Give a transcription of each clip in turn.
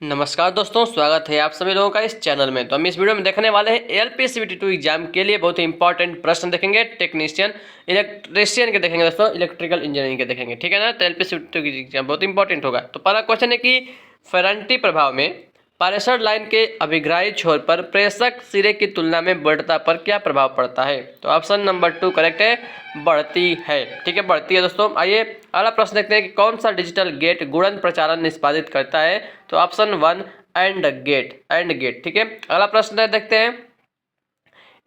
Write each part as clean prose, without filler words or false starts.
नमस्कार दोस्तों, स्वागत है आप सभी लोगों का इस चैनल में। तो हम इस वीडियो में देखने वाले हैं एलपीसीबीटी 2 एग्जाम के लिए बहुत ही इंपॉर्टेंट प्रश्न देखेंगे। टेक्नीशियन, इलेक्ट्रिशियन के देखेंगे दोस्तों, इलेक्ट्रिकल इंजीनियरिंग के देखेंगे, ठीक है ना। तो एलपीसीबीटी 2 की एग्जाम बहुत इंपॉर्टेंट होगा। तो पहला क्वेश्चन है कि फेरांटी प्रभाव में पारेशर लाइन के अभिग्राही छोर पर प्रेषक सिरे की तुलना में बढ़ता पर क्या प्रभाव पड़ता है। तो ऑप्शन नंबर 2 करेक्ट है, बढ़ती है। ठीक है, बढ़ती है दोस्तों। आइए अगला प्रश्न देखते हैं कि कौन सा डिजिटल गेट गुणन प्रचारण निष्पादित करता है। तो ऑप्शन 1 एंड गेट। ठीक है, अगला प्रश्न देखते हैं।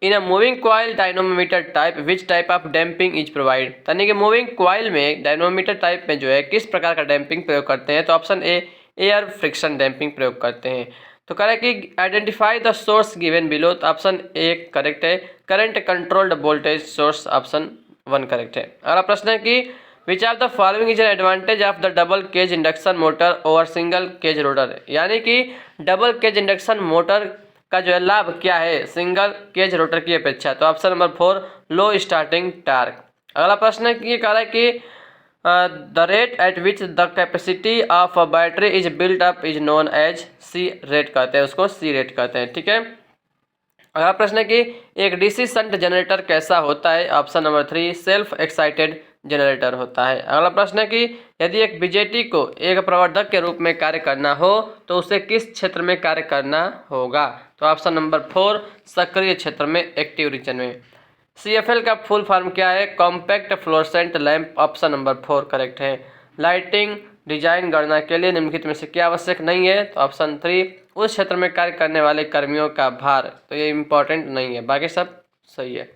In a moving coil dynamometer type which type of damping is provide. यानी कि मूविंग कॉइल में डायनोमीटर टाइप में जो है किस प्रकार का डैम्पिंग प्रयोग करते हैं। तो option A air friction damping प्रयोग करते हैं। तो करेक्ट कि identify the source given below. तो ऑप्शन ए करेक्ट है, current controlled voltage source. Option 1 correct है। अगला प्रश्न है कि which of the following is an advantage of the double cage induction motor over single cage rotor. यानी कि double cage induction motor का जो है लाभ क्या है सिंगल केज रोटर की अपेक्षा। तो option number 4 low starting torque. अगला प्रश्न है कि ये कह रहा है कि the rate at which the capacity of a battery is built up is known as. C rate कहते हैं उसको, सी रेट कहते हैं। ठीक है, अगला प्रश्न है कि एक डीसी शंट जनरेटर कैसा होता है। Option number 3 self excited generator होता है। अगला प्रश्न है कि यदि एक बीजेटी को एक प्रवर्धक के रूप में कार्य करना हो तो उसे किस क्षेत्र में कार्य करना होगा। तो ऑप्शन नंबर 4 सक्रिय क्षेत्र में, एक्टिव रीजन में। सीएफएल का फुल फॉर्म क्या है। Compact fluorescent lamp. Option number 4 correct है। लाइटिंग डिजाइन गणना के लिए निम्नलिखित में से क्या आवश्यक नहीं है। तो ऑप्शन 3 उस क्षेत्र में कार्य करने वाले कर्मियों का भार। तो ये इंपॉर्टेंट नहीं है, बाकी सब सही है।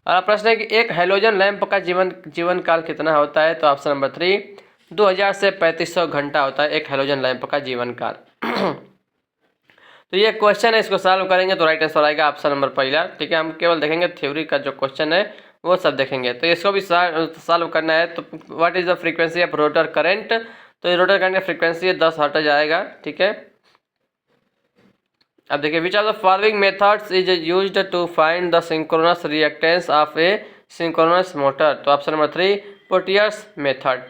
अगला प्रश्न है कि एक हेलोजन लैंप का जीवन काल कितना होता है। तो ऑप्शन नंबर 3 2000 से 3500 घंटा होता है एक हेलोजन लैंप का जीवन काल। तो ये क्वेश्चन है, इसको सॉल्व करेंगे तो राइट आंसर आएगा ऑप्शन नंबर पहला। ठीक है, हम केवल देखेंगे थ्योरी का जो क्वेश्चन है वो सब देखेंगे। तो इसको भी सॉल्व करना है। तो what is the frequency of rotor current. तो ये रोटर करंट का फ्रीक्वेंसी 10 हर्ट्ज आएगा। ठीक है, अब देखिए which are the following methods is used to find the synchronous reactance of a synchronous motor. तो ऑप्शन नंबर 3 पोटियर्स मेथड।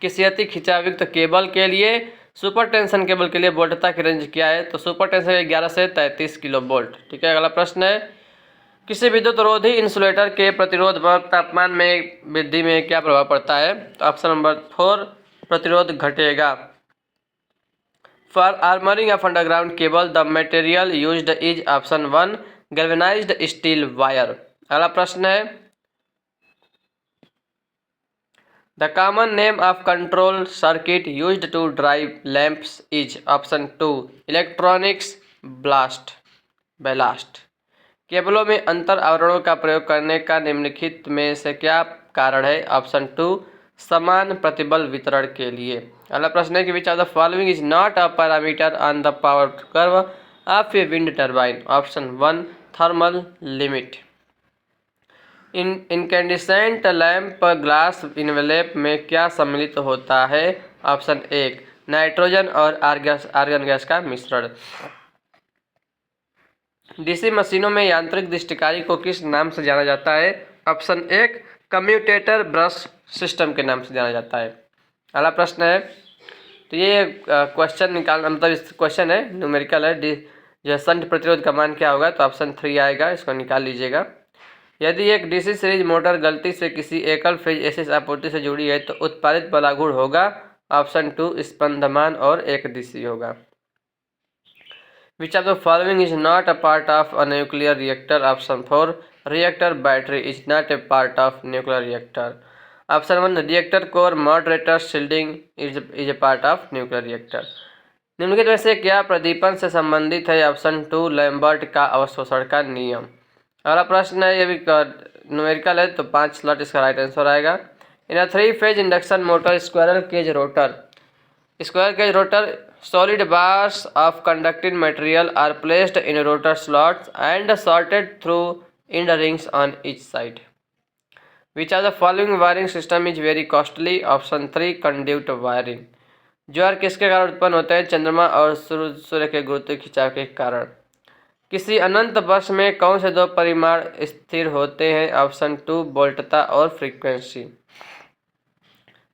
किसी अति खिंचावयुक्त केबल के लिए, सुपर टेंशन केबल के लिए वोल्टता की रेंज क्या है। तो सुपर टेंशन 11 से 33 किलो वोल्ट। ठीक है, अगला प्रश्न है किसी विद्युत रोधी इंसुलेटर के प्रतिरोध व तापमान में वृद्धि में क्या प्रभाव पड़ता है। तो ऑप्शन नंबर 4 प्रतिरोध घटेगा। For armouring of underground cable the material used is option 1 galvanised steel wire. अगला प्रश्न है the common name of control circuit used to drive lamps is option 2 electronics ballast. केबलों में अंतर आवरणों का प्रयोग करने का निम्नलिखित में से क्या कारण है। ऑप्शन 2 समान प्रतिबल वितरण के लिए। अगला प्रश्न है कि which of the following is not a parameter on the power curve of a wind turbine. Option 1 thermal limit. Incandescent lamp glass envelope में क्या सम्मिलित होता है। ऑप्शन 1 नाइट्रोजन और आर्गन गैस का मिश्रण। डीसी मशीनों में यांत्रिक दृष्टिकारी को किस नाम से जाना जाता है। ऑप्शन 1 कम्यूटेटर ब्रश सिस्टम के नाम से जाना जाता है। अगला प्रश्न है, तो ये क्वेश्चन निकालना, मतलब इस क्वेश्चन है न्यूमेरिकल है, जो शंट प्रतिरोध का मान क्या होगा। तो ऑप्शन 3 आएगा, इसको निकाल लीजिएगा। यदि एक डीसी सीरीज मोटर गलती से किसी एकल फेज एसी आपूर्ति से जुड़ी है तो उत्पादित बलागुण होगा। ऑप्शन 2 स्पंदमान और एक डीसी होगा। Which of the following is not a part of a nuclear reactor? Option 4 reactor battery is not a part of nuclear reactor. Option 1 reactor core moderator shielding is a part of nuclear reactor. निम्नलिखित में से क्या प्रदीपन से संबंधित है। Option 2 Lambert का अवशोषण का नियम। अगला प्रश्न है, ये भी न्यूमेरिकल है तो 5 स्लॉट इसका राइट आंसर आएगा। In a 3 phase induction motor squirrel cage rotor solid bars of conducting material are placed in rotor slots and sorted through end rings on each side. Which of the following wiring system is very costly? Option 3 conduit wiring. ज्वार किसके कारण उत्पन्न होता है। चंद्रमा और सूर्य के गुरुत्व खिंचाव के कारण। किसी अनंत बस में कौन से दो परिमाण स्थिर होते हैं। ऑप्शन 2 वोल्टता और frequency.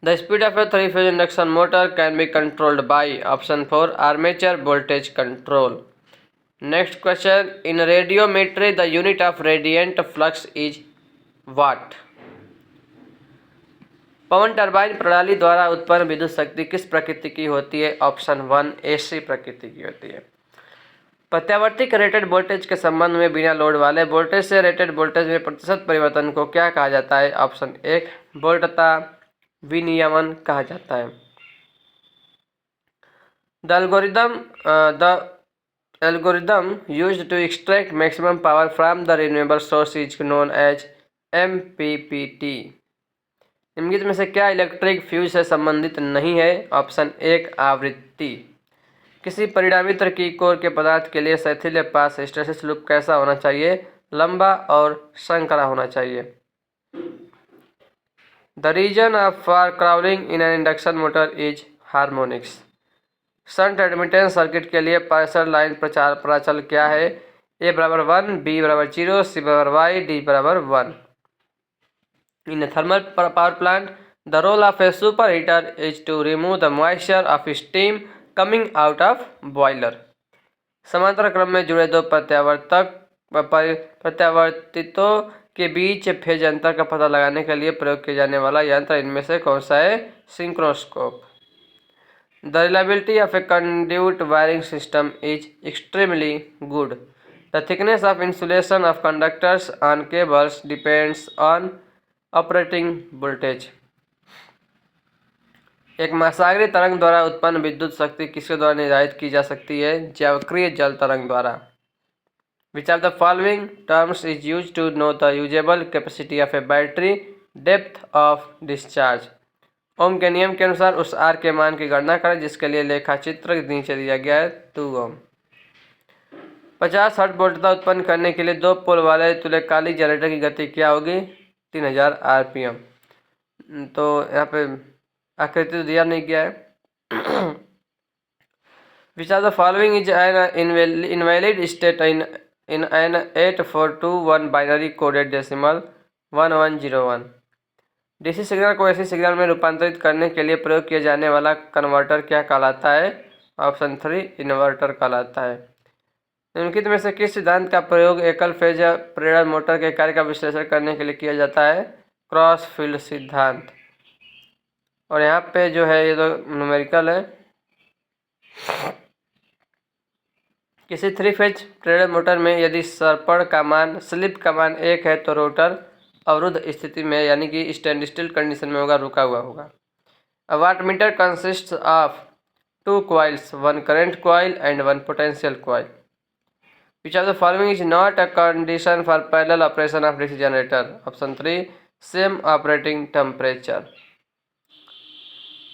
The speed of A 3-phase induction motor can be controlled by option 4 armature voltage control. Next question, in radiometry the unit of radiant flux is what. Pawan turbine प्रणाली द्वारा उत्पन्न विद्युत शक्ति किस प्रकृति की होती है? ऑप्शन 1 एसी प्रकृति की होती है। प्रत्यावर्ती रेटेड वोल्टेज के संबंध में बिना लोड वाले वोल्टेज से रेटेड वोल्टेज में प्रतिशत परिवर्तन को क्या कहा जाता है? ऑप्शन 1 वोल्टता विनियमन कहा जाता है। The algorithm used to extract maximum power from the renewable source is known as MPPT। निम्नलिखित में से क्या इलेक्ट्रिक फ्यूज से संबंधित नहीं है? ऑप्शन 1 आवृत्ति। किसी परिणामी तरकीब कोर के पदार्थ के लिए शैथिल्य पास हिस्टैरिसीस लूप कैसा होना चाहिए? लंबा और संकरा होना चाहिए। The reason for crawling in an induction motor is harmonics. Shunt admittance circuit के लिए पार्सर लाइन प्रचार प्राचल क्या है? A = 1, B = 0, C = Y, D = 1। In thermal power plant the role of a superheater is to remove the moisture of steam coming out of boiler. समांतर क्रम में जुड़े दो प्रत्यावर्तितों के बीच फेज अंतर का पता लगाने के लिए प्रयोग किया जाने वाला यंत्र इनमें से कौन सा है? Synchroscope. The reliability of a conduit wiring system is extremely good. The thickness of insulation of conductors on cables depends on operating voltage. एक महासागरीय तरंग द्वारा उत्पन्न विद्युत शक्ति किसके द्वारा निर्धारित की जा सकती है? ज्यावक्रिय जल तरंग द्वारा। Which of the following terms is used to know the usable capacity of a battery? Depth of discharge। ओम के नियम के अनुसार उस R के मान की गणना करें जिसके लिए लेखा चित्र नीचे दिया गया है 2 ओम। 50 हर्ट्ज वोल्टता उत्पन्न करने के लिए 2 पोल वाले तुल्यकालिक जनरेटर की गति क्या होगी? 3000 RPM। तो यहाँ पे आकृति तो दिया नहीं गया है। Which of the following is an invalid state in an 8421 binary coded decimal 1101। DC signal को एसी सिग्नल में रूपांतरित करने के लिए प्रयोग किया जाने वाला कन्वर्टर क्या कहलाता है? ऑप्शन 3 इन्वर्टर कहलाता है। निम्नलिखित में से किस सिद्धांत का प्रयोग एकल फेज प्रेरण मोटर के कार्य का विश्लेषण करने के लिए किया जाता है? क्रॉस फील्ड सिद्धांत। और यहाँ पे जो है ये तो न्यूमेरिकल है। किसी 3 फेज प्रेरण मोटर में यदि सर्पण का मान स्लिप का मान 1 है तो रोटर अवरुद्ध स्थिति में यानी कि स्टैंड स्टिल कंडीशन में होगा, रुका हुआ होगा। A wattmeter consist of 2 coils, 1 current coil and 1 potential coil. Which of the following is not a condition for parallel operation of DC generator? Option 3 same operating temperature.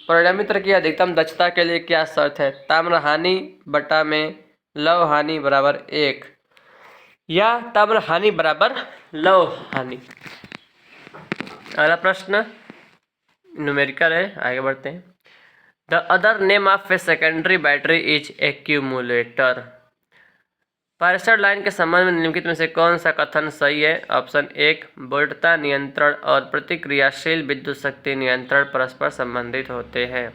परिणामी तंत्र की अधिकतम दक्षता के लिए क्या शर्त है? ताम्र हानि बटा में लौह हानि बराबर 1 या ताम्र हानि बराबर लौह हानि। अगला प्रश्न न्यूमेरिकल है, आगे बढ़ते हैं। The other name of a secondary battery is accumulator. Parser line के संबंध में निम्नलिखित में से कौन सा कथन सही है? ऑप्शन 1 वोल्टता नियंत्रण और प्रतिक्रियाशील विद्युत शक्ति नियंत्रण परस्पर संबंधित होते हैं।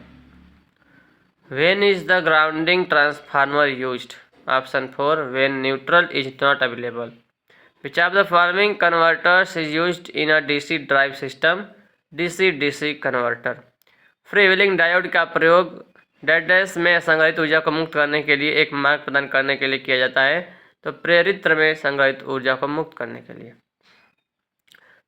When is the grounding transformer used? Option 4 when neutral is not available. Which of the following converters is used in a DC drive system? DC converter. Free wheeling diode का प्रयोग डेड डैश में संग्रहित ऊर्जा को मुक्त करने के लिए एक मार्ग प्रदान करने के लिए किया जाता है, तो प्रेरित्र में संग्रहित ऊर्जा को मुक्त करने के लिए।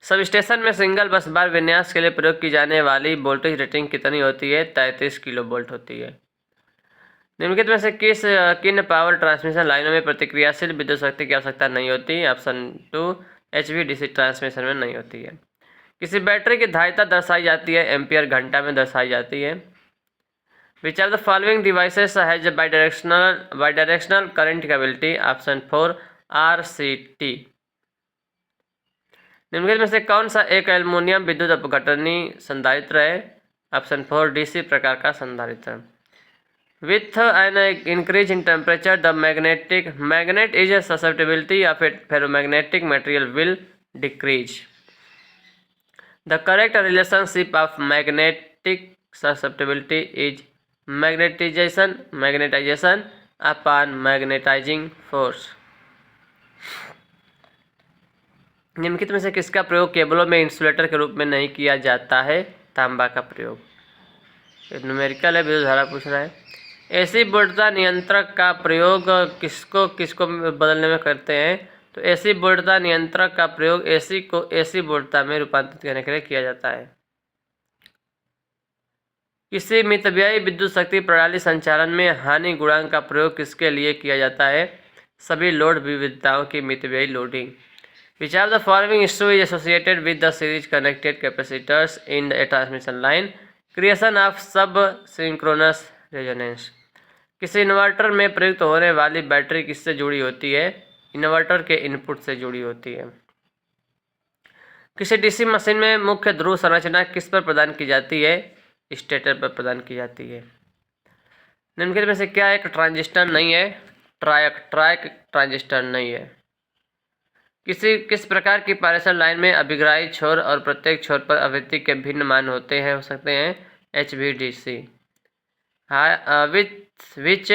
सब स्टेशन में सिंगल बस बार विन्यास के लिए प्रयोग की जाने वाली वोल्टेज रेटिंग कितनी होती है? 33 किलोवोल्ट होती है। निम्नलिखित में से किन पावर ट्रांसमिशन लाइनों में प्रतिक्रियाशील विद्युत शक्ति की आवश्यकता नहीं होती? ऑप्शन 2 HVDC ट्रांसमिशन में नहीं होती है। किसी बैटरी की धारिता दर्शाई जाती है एम्पियर घंटा में दर्शाई जाती है। Which are the following devices has bidirectional current capability? Option 4 RCT। निम्नलिखित में से कौन सा एक एल्युमिनियम विद्युत अपघटनी संधारित्र है? ऑप्शन 4 DC प्रकार का संधारित्र। With an increase in temperature, the magnet is a susceptibility of a ferromagnetic material will decrease. The correct relationship of magnetic electric susceptibility is magnetisation upon magnetising force. निम्नलिखित में से किसका प्रयोग केबलों में इंसुलेटर के रूप में नहीं किया जाता है? तांबा का प्रयोग। न्यूमेरिकल है, विद्युत धारा पूछ रहा है। एसी वोल्टता नियंत्रक का प्रयोग किसको किसको बदलने में करते हैं? तो एसी वोल्टता नियंत्रक का प्रयोग एसी को एसी वोल्टता में रूपांतरित करने के लिए किया जाता है। किसी मितव्ययी विद्युत शक्ति प्रणाली संचालन में हानि गुणांक का प्रयोग किसके लिए किया जाता है? सभी लोड विविधताओं की मितव्ययी loading. Which of the following issue is associated with the series connected capacitors in a transmission line? Creation of sub-synchronous resonance। किसी इन्वर्टर में प्रयुक्त होने वाली बैटरी किससे जुड़ी होती है? इन्वर्टर के इनपुट से जुड़ी होती है। किसी डीसी मशीन में मुख्य ध्रुव संरचना किस पर प्रदान की जाती है? स्टेटर पर प्रदान की जाती है। निम्नलिखित में से क्या एक ट्रांजिस्टर नहीं है? ट्रायक ट्रांजिस्टर नहीं है। किस प्रकार की पारेषण लाइन में अभिग्राही छोर और प्रत्येक छोर पर आवृत्ति के भिन्न मान हो सकते हैं? HVDC। Which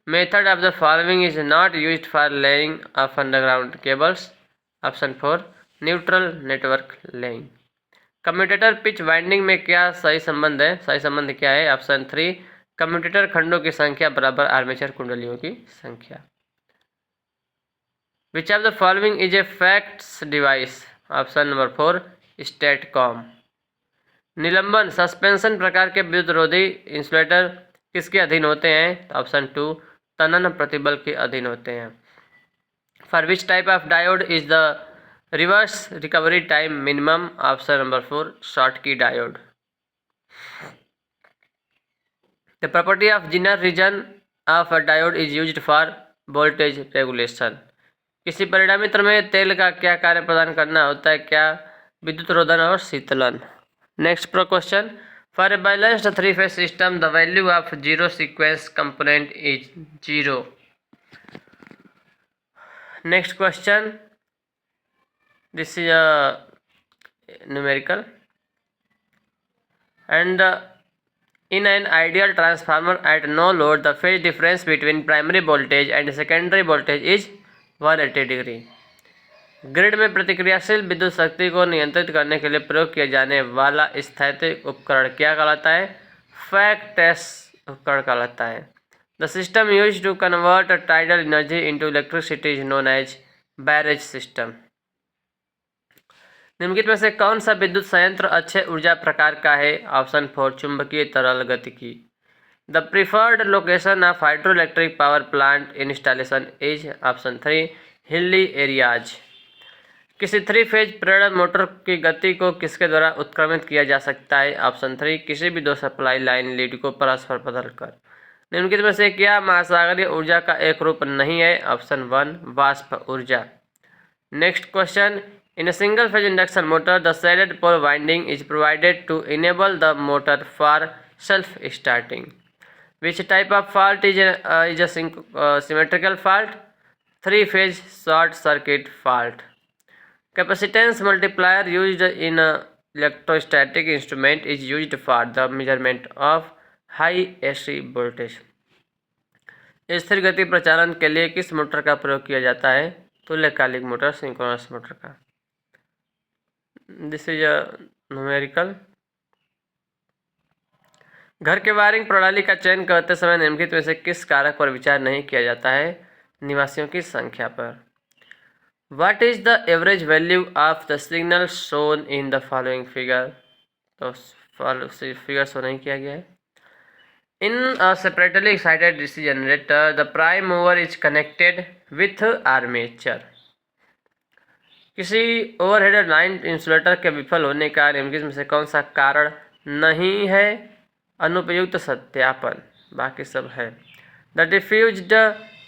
method of the following is not used for laying of underground cables? Option 4 neutral network laying. Commutator pitch winding में क्या सही संबंध है? सही संबंध क्या है? ऑप्शन 3 कम्यूटेटर खंडों की संख्या बराबर आर्मेचर कुंडलियों की संख्या। Which of the following is a fax device? Option number 4 STATCOM. निलंबन सस्पेंशन प्रकार के विद्युत रोधी इंसुलेटर किसके अधीन होते हैं? ऑप्शन 2 तनन प्रतिबल के अधीन होते हैं। For which type of diode is the reverse recovery time minimum? Option number 4 Schottky diode. The property of Zener region of a diode is used for voltage regulation. किसी परिणामी तंत्र में तेल का क्या कार्य प्रदान करना होता है? क्या विद्युत रोधन और शीतलन। Next pro question, for a balanced three phase system the value of zero sequence component is 0। Next question, this is a numerical and in an ideal transformer at no load the phase difference between primary voltage and secondary voltage is 180 degree. Grid में प्रतिक्रियाशील विद्युत शक्ति को नियंत्रित करने के लिए प्रयोग किया जाने वाला स्थैतिक उपकरण क्या कहलाता है? फैक्टेस उपकरण कहलाता है। The system used to convert tidal energy into electricity is known as barrage system. निम्नलिखित में से कौन सा विद्युत संयंत्र अच्छे ऊर्जा प्रकार का है? ऑप्शन 4 चुंबकीय तरल गतिकी। The preferred location of hydro electric power plant installation is option 3 hilly areas. किसी 3-फेज प्रेरण मोटर की गति को किसके द्वारा उत्क्रमित किया जा सकता है? ऑप्शन 3 किसी भी 2 सप्लाई लाइन लीड को परस्पर बदलकर। निम्नलिखित में से क्या महासागरीय ऊर्जा का एक रूप नहीं है? ऑप्शन 1 वाष्प ऊर्जा। Next question, in a single phase induction motor the shaded pole winding is provided to enable the motor for self starting. Which type of fault is a symmetrical fault? 3-phase short circuit fault. Capacitance multiplier used in a electrostatic instrument is used for the measurement of high AC voltage. स्थिर गति प्रचालन के लिए किस motor का प्रयोग किया जाता है? तुल्यकालिक मोटर, सिंक्रोनस मोटर का। This is a numerical. घर के वायरिंग प्रणाली का चयन करते समय निम्नलिखित में से किस कारक पर विचार नहीं किया जाता है? निवासियों की संख्या पर। What is the average value of the signal shown in the following figure? तो फिगर शो नहीं किया गया है। In a separately excited DC generator the prime mover is connected with armature. किसी ओवरहेड लाइन इंसुलेटर के विफल होने का निम्नलिखित में से कौन सा कारण नहीं है? अनुपयुक्त सत्यापन, बाकी सब है। The diffused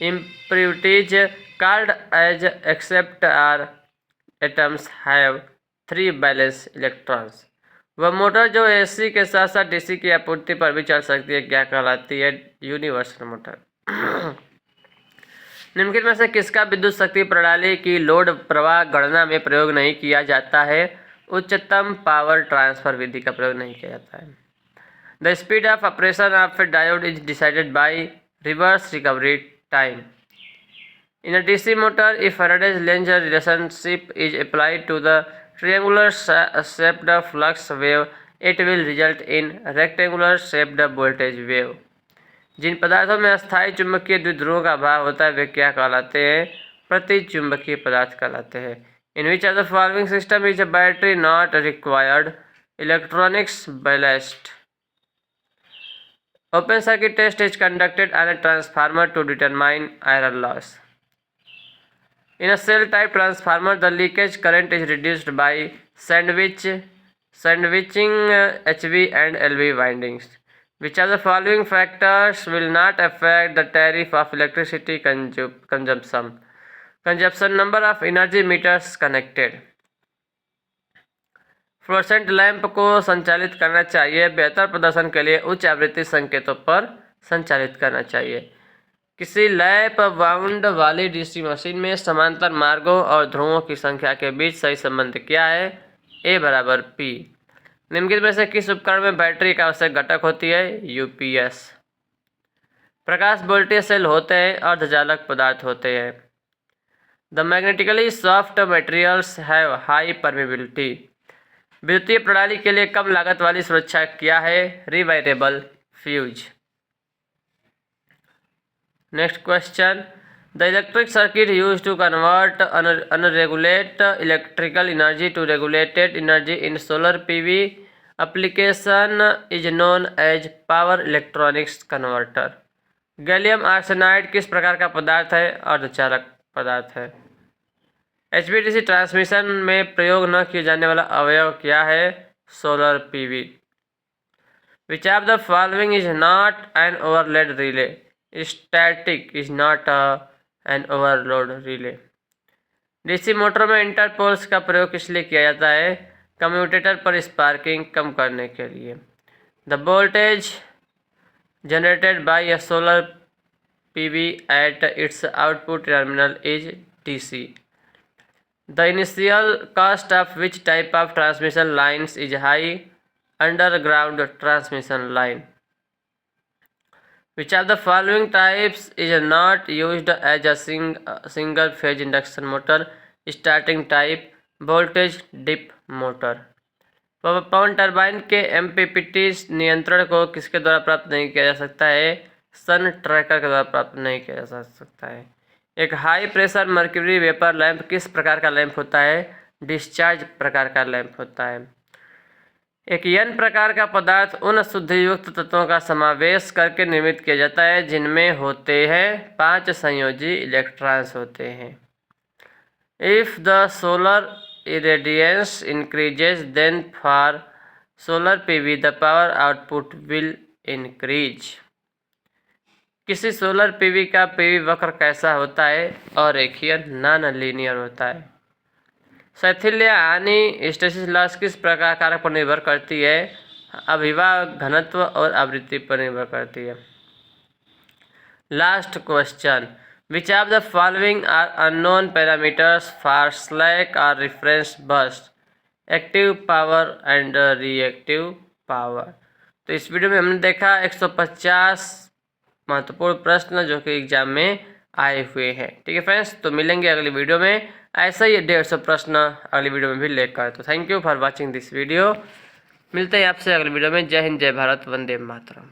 impurities called as acceptor atoms have 3 valence electrons. वह मोटर जो एसी के साथ साथ डीसी की आपूर्ति पर भी चल सकती है क्या कहलाती है? Universal motor. निम्नलिखित में से किसका विद्युत शक्ति प्रणाली की लोड प्रवाह गणना में प्रयोग नहीं किया जाता है? उच्चतम पावर ट्रांसफर विधि का प्रयोग नहीं किया जाता है। The speed of operation of diode is decided by reverse recovery time. In a DC motor, if Faraday's length relationship is applied to the triangular shaped flux wave, it will result in rectangular shaped voltage wave. जिन पदार्थों में अस्थायी चुंबकीय द्विध्रुवों का अभाव होता है वे क्या कहलाते हैं? प्रति चुंबकीय पदार्थ कहलाते हैं. In which of the following system is a battery not required? Electronics ballast. Open circuit test is conducted on a transformer to determine iron loss. In a cell type transformer, the leakage current is reduced by sandwiching HV and LV windings. Which of the following factors will not affect the tariff of electricity consumption? Consumption, number of energy meters connected. Fluorescent lamp को संचालित करना चाहिए. बेहतर प्रदर्शन के लिए उच्च आवृत्ति संकेतों पर संचालित करना चाहिए. किसी लैप वाउंड वाली डीसी मशीन में समांतर मार्गों और ध्रुवों की संख्या के बीच सही संबंध क्या है? A बराबर P. निम्नलिखित में से किस उपकरण में बैटरी का आवश्यक घटक होती है? यूपीएस. प्रकाश वोल्टेज सेल होते हैं, अर्धचालक पदार्थ होते हैं. The magnetically soft materials have high permeability. विद्युतीय प्रणाली के लिए कम लागत वाली सुरक्षा क्या है? Rewirable fuse. Next question. The electric circuit used to convert unregulated electrical energy to regulated energy in solar PV application is known as power electronics converter. Gallium arsenide किस प्रकार का पदार्थ है? अर्धचालक पदार्थ है. HVDC ट्रांसमिशन में प्रयोग न किए जाने वाला अवयव क्या है? Solar PV. Which of the following is not an overload relay? Static is not an overload relay. DC motor में इंटरपोल्स का प्रयोग किस लिए किया जाता है? कम्यूटेटर पर स्पार्किंग कम करने के लिए. The voltage generated by a solar PV at its output terminal is DC. The initial cost of which type of transmission lines is high? Underground transmission line. Which of the following types is not used as a single phase induction motor? Starting type, voltage dip motor. Pawan turbine के MPPT नियंत्रण को किसके द्वारा प्राप्त नहीं किया जा सकता है? सन ट्रैकर के द्वारा प्राप्त नहीं किया जा सकता है. एक high pressure mercury vapour lamp किस प्रकार का लैंप होता है? डिस्चार्ज प्रकार का लैंप होता है. एक एन प्रकार का पदार्थ उन शुद्धियुक्त तत्वों का समावेश करके निर्मित किया जाता है जिनमें होते हैं 5 संयोजी इलेक्ट्रॉन्स होते हैं. If the solar irradiance increases then for solar PV the power output will increase. किसी सोलर पीवी का पीवी वक्र कैसा होता है? अरेखीय नॉन लीनियर होता है. शैथिल्य हानि स्टेसिस लॉस किस प्रकार कारक पर निर्भर करती है? अभिवाह घनत्व और आवृत्ति पर निर्भर करती है. Last question. Which of the following are unknown parameters for slack और reference bus? Active power and reactive power. तो इस वीडियो में हमने देखा 150 महत्वपूर्ण प्रश्न जो कि एग्जाम में आए हुए हैं. ठीक है फ्रेंड्स, तो मिलेंगे अगली वीडियो में ऐसा ही 150 प्रश्न अगली वीडियो में भी लेकर. तो thank you for watching this video. मिलते हैं आपसे अगली वीडियो में. जय हिंद, जय भारत, वंदे मातरम.